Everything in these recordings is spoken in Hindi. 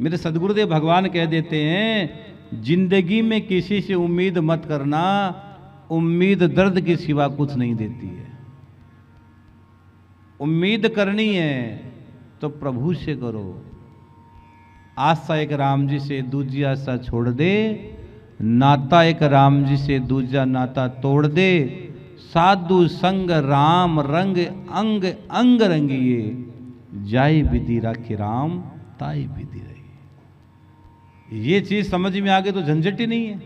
मेरे सदगुरुदेव भगवान कह देते हैं, जिंदगी में किसी से उम्मीद मत करना, उम्मीद दर्द के सिवा कुछ नहीं देती है। उम्मीद करनी है तो प्रभु से करो। आशा एक राम जी से दूजी आशा छोड़ दे, नाता एक राम जी से दूजा नाता तोड़ दे। साधु संग राम रंग अंग अंग रंगिए, जाय विधि राखी राम ताई विधि रही। ये चीज समझ में आ गई तो झंझट ही नहीं है।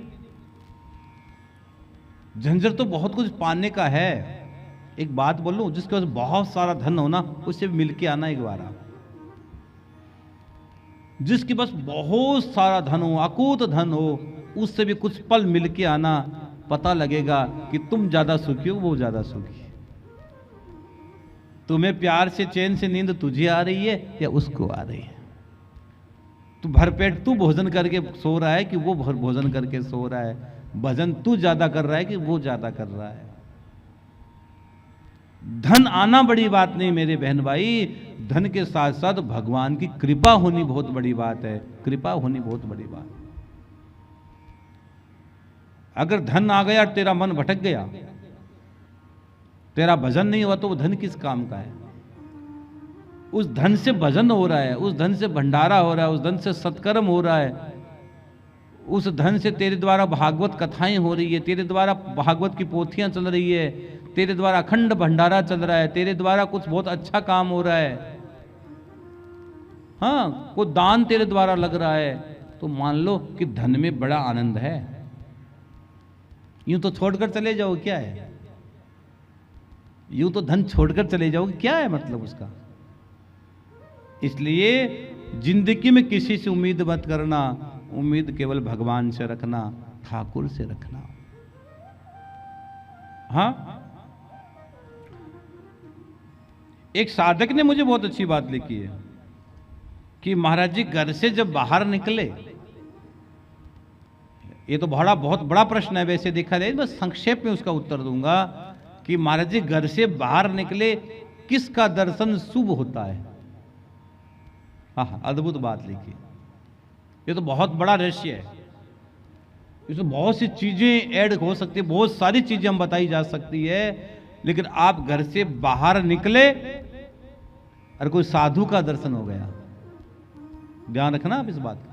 झंझट तो बहुत कुछ पाने का है। एक बात बोलूं, जिसके पास बहुत सारा धन हो ना, उससे मिलके आना एक बार। जिसके पास बहुत सारा धन हो, अकूत धन हो, उससे भी कुछ पल मिलके आना, पता लगेगा कि तुम ज्यादा सुखी हो, वो ज्यादा सुखी है। तुम्हें प्यार से चैन से नींद तुझे आ रही है या उसको आ रही है? तू भरपेट तू भोजन करके सो रहा है कि वो भोजन करके सो रहा है? भजन तू ज्यादा कर रहा है कि वो ज्यादा कर रहा है? धन आना बड़ी बात नहीं मेरे बहन भाई, धन के साथ साथ भगवान की कृपा होनी बहुत बड़ी बात है। कृपा होनी बहुत बड़ी बात। अगर धन आ गया, तेरा मन भटक गया, तेरा भजन नहीं हुआ, तो वो धन किस काम का है? उस धन से भजन हो रहा है, उस धन से भंडारा हो रहा है, उस धन से सत्कर्म हो रहा है, उस धन से तेरे द्वारा भागवत कथाएं हो रही है, तेरे द्वारा भागवत की पोथियां चल रही है, तेरे द्वारा अखंड भंडारा चल रहा है, तेरे द्वारा कुछ बहुत अच्छा काम हो रहा है, हाँ, कोई दान तेरे द्वारा लग रहा है, तो मान लो कि धन में बड़ा आनंद है। यूं तो छोड़कर चले जाओ, क्या है? यूं तो धन छोड़कर चले जाओगे, क्या है मतलब उसका? इसलिए जिंदगी में किसी से उम्मीद मत करना, उम्मीद केवल भगवान से रखना, ठाकुर से रखना। हाँ, एक साधक ने मुझे बहुत अच्छी बात लिखी है कि महाराज जी घर से जब बाहर निकले, ये तो बहुत बड़ा प्रश्न है वैसे देखा जाए, बस संक्षेप में उसका उत्तर दूंगा कि महाराज जी घर से बाहर निकले, किसका दर्शन शुभ होता है? हाँ, अद्भुत बात लिखी। ये तो बहुत बड़ा रहस्य है। इसमें बहुत सी चीजें ऐड हो सकती है, बहुत सारी चीजें हम बताई जा सकती है, लेकिन आप घर से बाहर निकले और कोई साधु का दर्शन हो गया, ध्यान रखना आप इस बात का।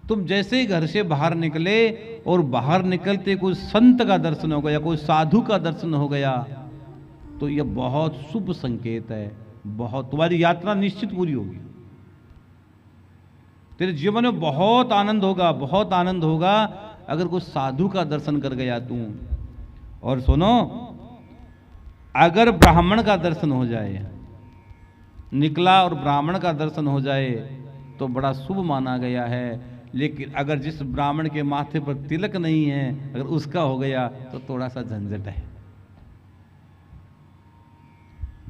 तुम जैसे ही घर से बाहर निकले और बाहर निकलते कोई संत का दर्शन हो गया, कोई साधु का दर्शन हो गया, तो यह बहुत शुभ संकेत है। बहुत, तुम्हारी यात्रा निश्चित पूरी होगी, तेरे जीवन में बहुत आनंद होगा, बहुत आनंद होगा अगर कोई साधु का दर्शन कर गया तू। और सुनो, अगर ब्राह्मण का दर्शन हो जाए, निकला और ब्राह्मण का दर्शन हो जाए तो बड़ा शुभ माना गया है। लेकिन अगर जिस ब्राह्मण के माथे पर तिलक नहीं है, अगर उसका हो गया तो थोड़ा सा झंझट है।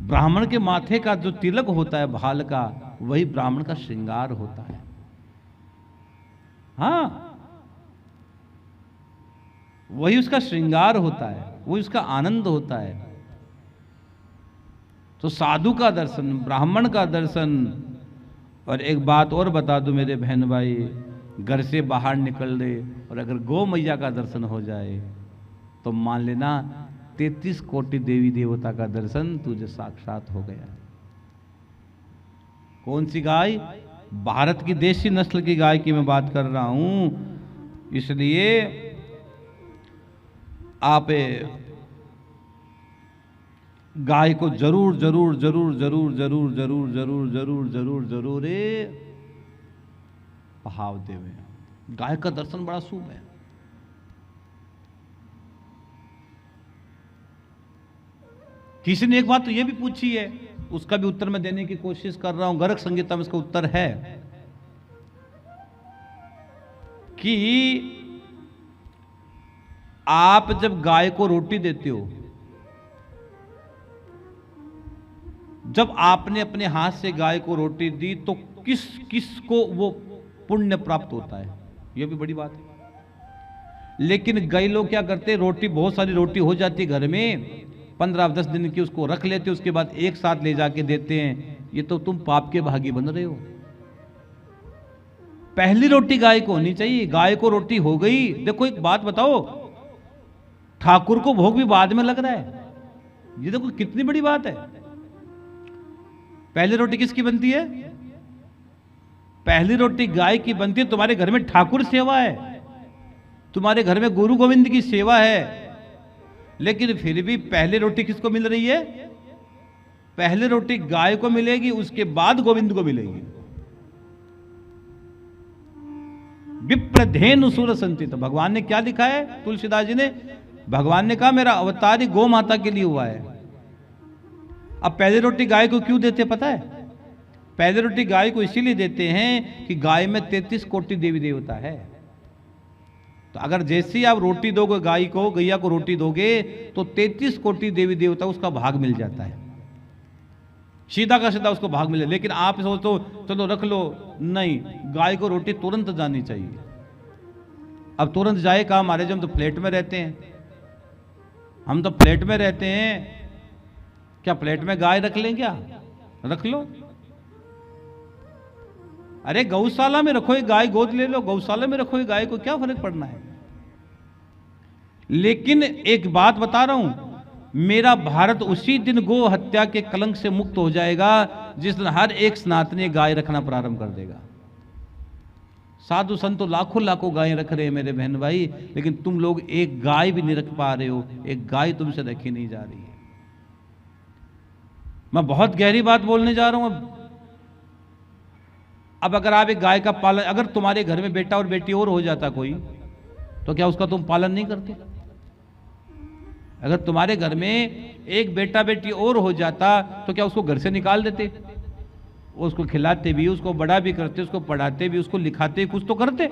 ब्राह्मण के माथे का जो तिलक होता है भाल का, वही ब्राह्मण का श्रृंगार होता है। हाँ, वही उसका श्रृंगार होता है, वही उसका आनंद होता है। तो साधु का दर्शन, ब्राह्मण का दर्शन। और एक बात और बता दूं मेरे बहन भाई, घर से बाहर निकल दे और अगर गौ मैया का दर्शन हो जाए तो मान लेना 33 कोटि देवी देवता का दर्शन तुझे साक्षात हो गया। कौन सी गाय? भारत की देसी नस्ल की गाय की मैं बात कर रहा हूं। इसलिए आप गाय को जरूर जरूर जरूर जरूर जरूर जरूर जरूर जरूर जरूर जरूर भाव देवे। गाय का दर्शन बड़ा शुभ है। किसी ने एक बात तो ये भी पूछी है, उसका भी उत्तर मैं देने की कोशिश कर रहा हूं। गर्ग संगीता में इसका उत्तर है कि आप जब गाय को रोटी देते हो, जब आपने अपने हाथ से गाय को रोटी दी तो किस किस को वो पुण्य प्राप्त होता है, ये भी बड़ी बात है। लेकिन कई लोग क्या करते, रोटी, बहुत सारी रोटी हो जाती घर में, 15-10 दिन की उसको रख लेते, उसके बाद एक साथ ले जाके देते हैं। ये तो तुम पाप के भागी बन रहे हो। पहली रोटी गाय को होनी चाहिए। गाय को रोटी हो गई। देखो एक बात बताओ, ठाकुर को भोग भी बाद में लग रहा है। ये देखो कितनी बड़ी बात है। पहली रोटी किसकी बनती है? पहली रोटी गाय की बनती है। तुम्हारे घर में ठाकुर सेवा है, तुम्हारे घर में गुरु गोविंद की सेवा है, लेकिन फिर भी पहली रोटी किसको मिल रही है? पहली रोटी गाय को मिलेगी, उसके बाद गोविंद को मिलेगी। विप्रधेनु सुर संचित, भगवान ने क्या लिखा है? तुलसीदास जी ने, भगवान ने कहा मेरा अवतार ही गौ माता के लिए हुआ है। अब पहली रोटी गाय को क्यों देते पता है? पहली रोटी गाय को इसीलिए देते हैं कि गाय में 33 कोटि देवी देवता है। तो अगर जैसे ही आप रोटी दोगे गाय को, गैया को रोटी दोगे तो 33 कोटि देवी देवता उसका भाग मिल जाता है, सीधा का सीधा उसको भाग मिले। लेकिन आप सोचो चलो रख लो, नहीं, गाय को रोटी तुरंत जानी चाहिए। अब तुरंत जाए कहाँ? हमारे जो हम तो फ्लैट में रहते हैं, हम तो फ्लैट में रहते हैं, क्या फ्लैट में गाय रख लें? क्या रख लो? अरे गौशाला में रखो, एक गाय गोद ले लो, गौशाला में रखो एक गाय को, क्या फर्क पड़ना है? लेकिन एक बात बता रहा हूं, मेरा भारत उसी दिन गो हत्या के कलंक से मुक्त हो जाएगा जिस दिन हर एक सनातनी गाय रखना प्रारंभ कर देगा। साधु संत तो लाखों लाखों गायें रख रहे हैं मेरे बहन भाई, लेकिन तुम लोग एक गाय भी नहीं रख पा रहे हो, एक गाय तुमसे रखी नहीं जा रही है। मैं बहुत गहरी बात बोलने जा रहा हूं। अब अगर आप एक गाय का पालन, अगर तुम्हारे घर में बेटा और बेटी और हो जाता कोई, तो क्या उसका तुम पालन नहीं करते? अगर तुम्हारे घर में एक बेटा बेटी और हो जाता तो क्या उसको घर से निकाल देते? उसको खिलाते भी, उसको बड़ा भी करते, उसको पढ़ाते भी, उसको लिखाते, कुछ तो करते।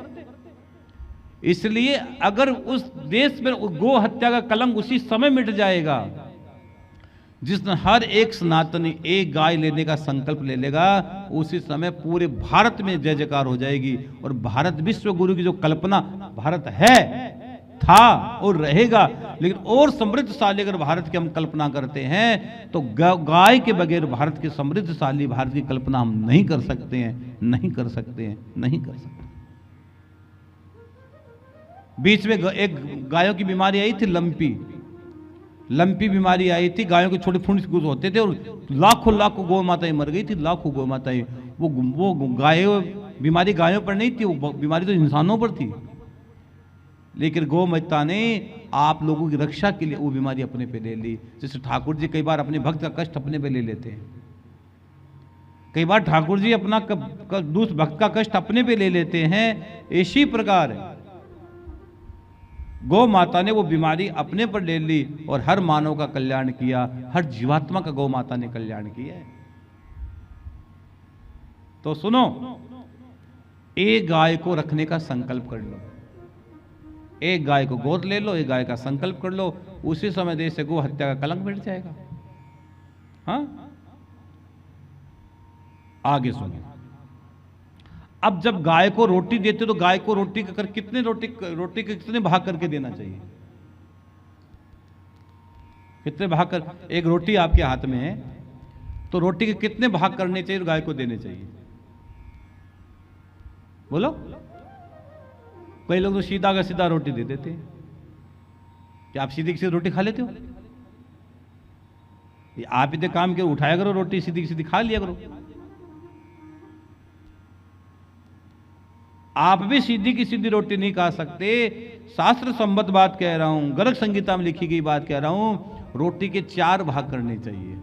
इसलिए अगर उस देश में गो हत्या का कलंक उसी समय मिट जाएगा जिस दिन हर एक सनातनी एक गाय लेने का संकल्प ले लेगा, उसी समय पूरे भारत में जय जयकार हो जाएगी। और भारत विश्व गुरु की जो कल्पना, भारत है, था और रहेगा, लेकिन और समृद्धशाली अगर भारत की हम कल्पना करते हैं तो गाय के बगैर भारत के समृद्धशाली भारत की कल्पना हम नहीं कर सकते हैं, नहीं कर सकते हैं, नहीं कर सकते। बीच में एक गायों की बीमारी आई थी, लंपी बीमारी आई थी। गायों के छोटे फुंड होते थे और लाखों लाखों गौ माताएं मर गई थी, लाखों गौ माताएं। वो गायों बीमारी गायों पर नहीं थी, वो बीमारी तो इंसानों पर थी। लेकिन गौ माता ने आप लोगों की रक्षा के लिए वो बीमारी अपने पे ले ली। जैसे ठाकुर जी कई बार अपने भक्त का कष्ट अपने पे ले लेते हैं, कई बार ठाकुर जी अपना दूसरे भक्त का कष्ट अपने पे ले लेते हैं। इसी प्रकार गौ माता ने वो बीमारी अपने पर ले ली और हर मानव का कल्याण किया, हर जीवात्मा का गौ माता ने कल्याण किया है। तो सुनो, एक गाय को रखने का संकल्प कर लो, एक गाय को गोद ले लो, एक गाय का संकल्प कर लो, उसी समय देश से गो हत्या का कलंक मिट जाएगा। हाँ, आगे सुनिए। अब जब गाय को रोटी देते तो गाय को रोटी का रोटी के कितने भाग करके देना चाहिए? कितने भाग कर? एक रोटी आपके हाथ में है तो रोटी के कितने भाग करने चाहिए और गाय को देने चाहिए? बोलो। कई लोग तो सीधा का सीधा रोटी दे देते हैं। क्या आप सीधी की सीधी रोटी खा लेते हो? आप इतने काम के उठाया करो, रोटी सीधी की सीधी खा लिया करो। आप भी सीधी की सीधी रोटी नहीं खा सकते। शास्त्र संबद्ध बात कह रहा हूं, गर्ग संगीता में लिखी गई बात कह रहा हूं। रोटी के 4 भाग करने चाहिए।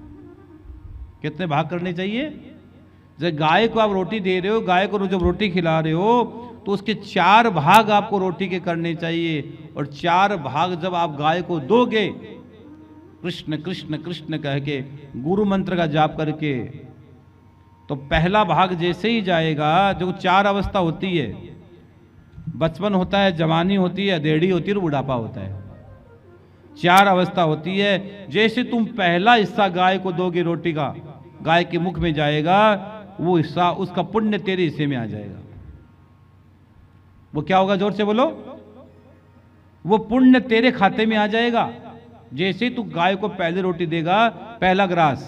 कितने भाग करने चाहिए? जब गाय को आप रोटी दे रहे हो, गाय को जब रोटी खिला रहे हो तो उसके 4 भाग आपको रोटी के करने चाहिए। और 4 भाग जब आप गाय को दोगे, कृष्ण कृष्ण कृष्ण कह के गुरु मंत्र का जाप करके, तो पहला भाग जैसे ही जाएगा, जो 4 अवस्था होती है, बचपन होता है, जवानी होती है, अधेड़ी होती है और बुढ़ापा होता है। 4 अवस्था होती है। जैसे तुम पहला हिस्सा गाय को दोगे रोटी का, गाय के मुख में जाएगा, वो हिस्सा, उसका पुण्य तेरे हिस्से में आ जाएगा। वो क्या होगा? जोर से बोलो। वो पुण्य तेरे खाते में आ जाएगा। जैसे ही तू गाय को पहले रोटी देगा, पहला ग्रास,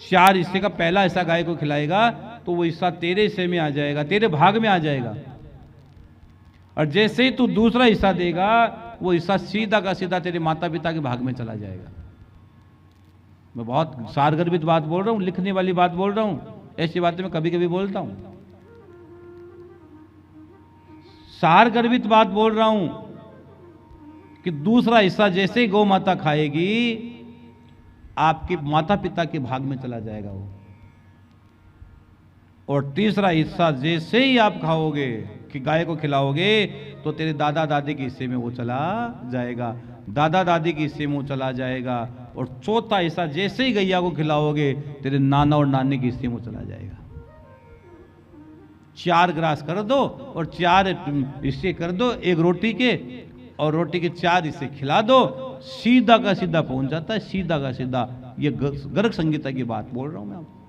4 हिस्से का पहला हिस्सा गाय को खिलाएगा, तो वो हिस्सा तेरे हिस्से में आ जाएगा, तेरे भाग में आ जाएगा। और जैसे ही तू दूसरा हिस्सा देगा, वो हिस्सा सीधा का सीधा तेरे माता पिता के भाग में चला जाएगा। मैं बहुत सारगर्भित बात बोल रहा हूं, लिखने वाली बात बोल रहा हूं, ऐसी बातें मैं कभी कभी बोलता हूं। सारगर्भित बात बोल रहा हूं कि दूसरा हिस्सा जैसे ही गौ माता खाएगी, आपके माता पिता के भाग में चला जाएगा वो। और तीसरा हिस्सा जैसे ही आप खाओगे कि गाय को खिलाओगे, तो तेरे दादा दादी के हिस्से में वो चला जाएगा, दादा दादी के हिस्से में वो चला जाएगा। और चौथा हिस्सा जैसे ही गैया को खिलाओगे, तेरे नाना और नानी के हिस्से में वो चला जाएगा। 4 ग्रास कर दो और 4 हिस्से कर दो एक रोटी के, और रोटी के 4 हिस्से खिला दो, सीधा का सीधा पहुंच जाता है, सीधा का सीधा। ये गर्ग संहिता की बात बोल रहा हूं मैं आपको।